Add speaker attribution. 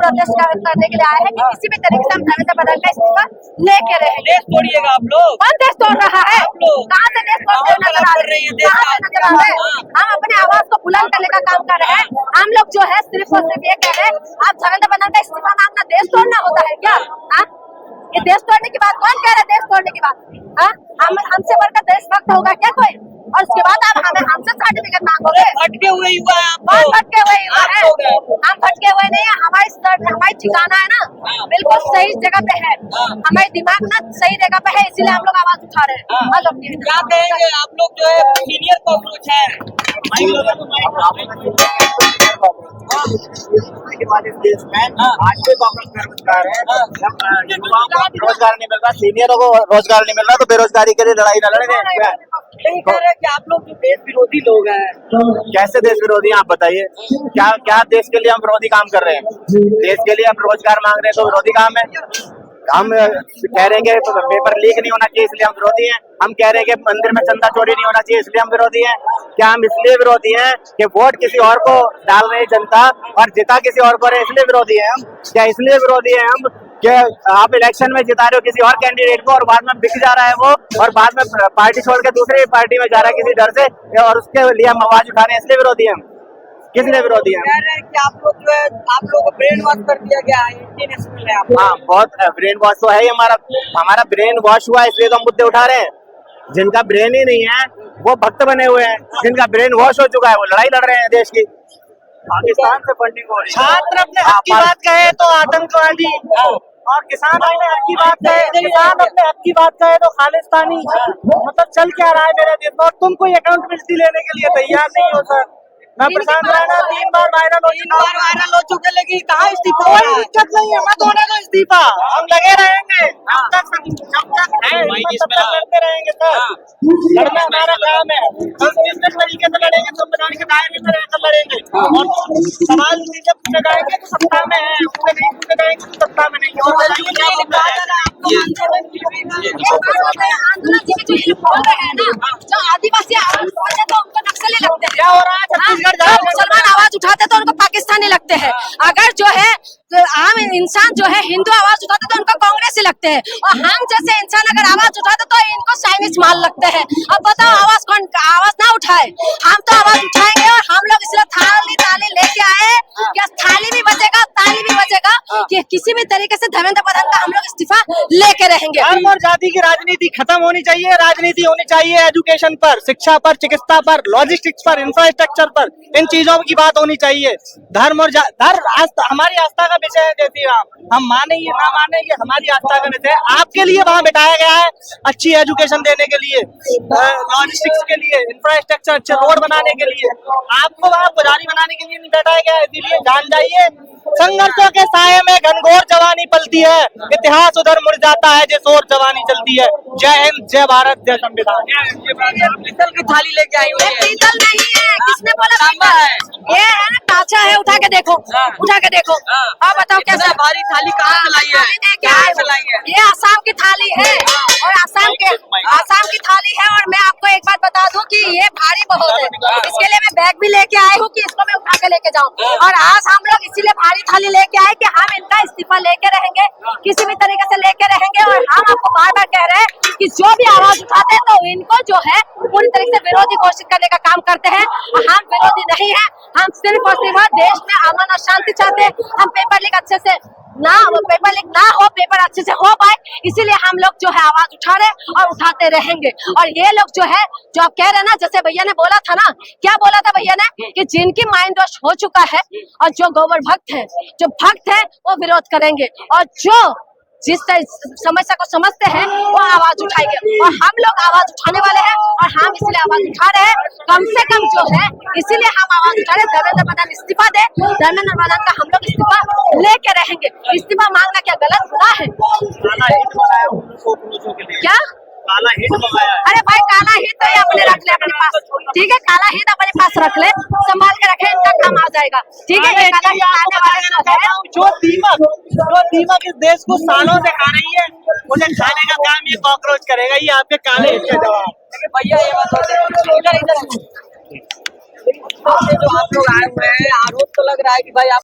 Speaker 1: Protest करने के लिए आए हैं कि किसी भी तरीके से हम धर्मेंद्र प्रधान का इस्तीफा लेके रहेंगे।
Speaker 2: देश तोड़िएगा आप लोग।
Speaker 1: कौन देश तोड़ रहा है? कहाँ से देश तोड़ते नजर आ रहे हैं? कहाँ से नजर आ रहे हैं? हम अपने आवाज को बुलंद करने का काम कर रहे हैं। हम लोग जो है सिर्फ और सिर्फ ये कह रहे हैं, आप धर्मेंद्र प्रधान का इस्तीफा मांगना देश तोड़ना होता है क्या? ये देश तोड़ने की बात कौन कह रहा है? देश तोड़ने की बात हमसे बढ़कर देशभक्त होगा क्या कोई? और उसके बाद आप हमसे सर्टिफिकेट मांगोगे?
Speaker 2: भटके हुए युवा है आप
Speaker 1: कौन
Speaker 2: लोग।
Speaker 1: भटके हुए युवा है? हम भटके हुए नहीं है। हमारी ठिकाना है ना बिल्कुल सही जगह पे है। हमारे दिमाग ना सही जगह पे है, इसीलिए हम लोग आवाज उठा रहे हैं।
Speaker 2: क्या कहेंगे आप लोग जो है सीनियर कॉकरोच है?
Speaker 3: इस देश में आज भी कांग्रेस बेरोजगार है। युवाओं को रोजगार नहीं मिल रहा, सीनियरों को रोजगार नहीं मिल रहा, तो बेरोजगारी के लिए लड़ाई न लड़ रहे हैं।
Speaker 2: यही कह रहे हैं कि आप लोग जो देश विरोधी लोग हैं।
Speaker 3: कैसे देश विरोधी हैं आप बताइए? क्या क्या देश के लिए हम विरोधी काम कर रहे हैं? देश के लिए हम रोजगार मांग रहे हैं तो विरोधी काम है? हम कह रहे हैं कि पेपर लीक नहीं होना चाहिए इसलिए हम विरोधी हैं। हम कह रहे हैं कि मंदिर में चंदा चोरी नहीं होना चाहिए इसलिए हम विरोधी हैं। क्या हम इसलिए विरोधी हैं कि वोट किसी और को डाल रही जनता और जिता किसी और को रहे इसलिए विरोधी हैं हम? क्या इसलिए विरोधी हैं हम कि आप इलेक्शन में जिता रहे हो किसी और कैंडिडेट को और बाद में बिक जा रहा है वो, और बाद में पार्टी छोड़ के दूसरी पार्टी में जा रहा है किसी डर से, और उसके लिए हम आवाज उठा रहे हैं इसलिए विरोधी हैं हम? किस लिए विरोधी हैं?
Speaker 2: कह रहे हैं कि आप लोग जो है आप लोग को ब्रेन वॉश कर दिया गया है। इंडियन नेशनल है आप।
Speaker 3: हाँ, बहुत ब्रेन वॉश तो है ही। हमारा ब्रेन वॉश हुआ इसलिए तो हम मुद्दे उठा रहे हैं। जिनका ब्रेन ही नहीं है वो भक्त बने हुए हैं, जिनका ब्रेन वॉश हो चुका है वो लड़ाई लड़ रहे हैं देश की। पाकिस्तान से फंडिंग हो रही है।
Speaker 2: छात्र अपने हक की बात कहे तो आतंकवादी, और किसान अपने हक की बात कहे तो खालिस्तानी। मतलब चल क्या रहा है मेरे देश में, और तुम कोई अकाउंटेबिलिटी लेने के लिए तैयार नहीं हो सर। मैं प्रशांत राणा 3 बार वायरल हो चुके, लेकिन कहाँ इस्तीफा? कोई दिक्कत नहीं है, मत होने दो इस्तीफा, हम लगे रहेंगे जब तक है लड़ते रहेंगे सर। लड़ना हमारा काम है। हम जिस तरीके से लड़ेंगे संविधान के दायरे में रहकर लड़ेंगे, और सवाल जब पूछे जाएंगे तो सत्ता में है, उससे नहीं पूछे जाएंगे तो सत्ता में नहीं।
Speaker 1: आंदोलन बोल रहे हैं ना, जो आदिवासी आवाज उठाते तो उनको नक्सली लगते हैं।
Speaker 2: क्या हो रहा है छत्तीसगढ़?
Speaker 1: जो मुसलमान आवाज उठाते तो उनको पाकिस्तानी लगते हैं। अगर जो है आम इंसान जो है हिंदू आवाज उठाते तो उनको कांग्रेसी लगते हैं, और हम जैसे इंसान अगर आवाज उठाते तो इनको चाइनीज माल लगते हैं। अब बताओ आवाज ना उठाए? हम तो आवाज उठाएंगे, और हम लोग इसलिए थाली लेके आए कि थाली भी बचेगा ताली भी बचेगा, कि किसी भी तरीके से धर्मेंद्र प्रधान का हम लोग इस्तीफा लेके रहेंगे।
Speaker 2: धर्म और जाति की राजनीति खत्म होनी चाहिए। राजनीति होनी चाहिए एजुकेशन पर, शिक्षा पर, चिकित्सा पर, लॉजिस्टिक्स पर, इंफ्रास्ट्रक्चर पर, इन चीजों की बात होनी चाहिए। धर्म और हमारी आस्था का विषय है। जैसे हम माने ये ना माने ये हमारी आस्था का विषय है। आपके लिए वहाँ बिठाया गया है अच्छी एजुकेशन देने के लिए, लॉजिस्टिक्स के लिए, इंफ्रास्ट्रक्चर, अच्छे रोड बनाने के लिए। आपको वहाँ पुजारी बनाने के लिए नहीं बैठाया गया है। इसीलिए जान जाइए, संघर्षों के साये में घनघोर जवानी पलती है, इतिहास उधर मुड़ जाता है जैसे और जवानी चलती है। जय हिंद, जय भारत, जय संविधान। पीतल की थाली लेके आई हुई है।
Speaker 1: पीतल नहीं है, किसने बोला पीतल है? ये है ना काचा है, उठा के देखो, उठा के देखो। अब बताओ कैसा
Speaker 2: भारी थाली कहाँ से लाई है?
Speaker 1: कहाँ से लाई है? ये आसाम की थाली है, और आसाम की थाली है। और मैं आपको एक बात बता दूं कि ये भारी बहुत है, इसके लिए मैं बैग भी लेके आई हूँ कि इसको मैं उठा के लेके जाऊँ। और आज हम लोग इसीलिए भारी थाली लेके आए कि हम इनका इस्तीफा लेके रहेंगे, किसी भी तरीके से लेके रहेंगे। और हम आपको बार बार कह रहे हैं कि जो भी आवाज उठाते हैं तो इनको जो है पूरी तरीके से विरोधी घोषित करने का काम करते हैं। हम विरोधी नहीं है, हम सिर्फ और सिर्फ देश में अमन और शांति चाहते हैं। हम पेपर लीक अच्छे से पेपर लीक ना हो, पेपर अच्छे से हो पाए, इसीलिए हम लोग जो है आवाज उठा रहे और उठाते रहेंगे। और ये लोग जो है जो आप कह रहे हैं ना, जैसे भैया ने बोला था ना, क्या बोला था भैया ने, कि जिनकी माइंड वॉश हो चुका है और जो गोबर भक्त है, जो भक्त है वो विरोध करेंगे, और जो जिस समस्या को समझते हैं वो आवाज उठाएंगे। और हम लोग आवाज उठाने वाले हैं, और हम इसलिए आवाज उठा रहे हैं कम से कम जो है, इसीलिए हम आवाज उठा रहे हैं। धर्मेंद्र प्रधान इस्तीफा दे, धर्मेंद्र प्रधान का हम लोग इस्तीफा लेके रहेंगे। इस्तीफा मांगना क्या गलत गुनाह है? क्या
Speaker 3: काला हिट मंगाया है?
Speaker 1: अरे भाई काला हिट तो ये अपने रख ले अपने पास, ठीक है? काला हिट अपने पास रख ले, संभाल के रखे, इनका काम आ जाएगा, ठीक है? काला हिट आने वाले
Speaker 2: जो दीमक इस देश को सालों से खा रही है, उन्हें खाने का काम ये कॉकरोच करेगा। ये आपके काले हिट का जवाब। भैया ये बात जो आप लोग आए हुए हैं, आरोप तो लग रहा है कि भाई आप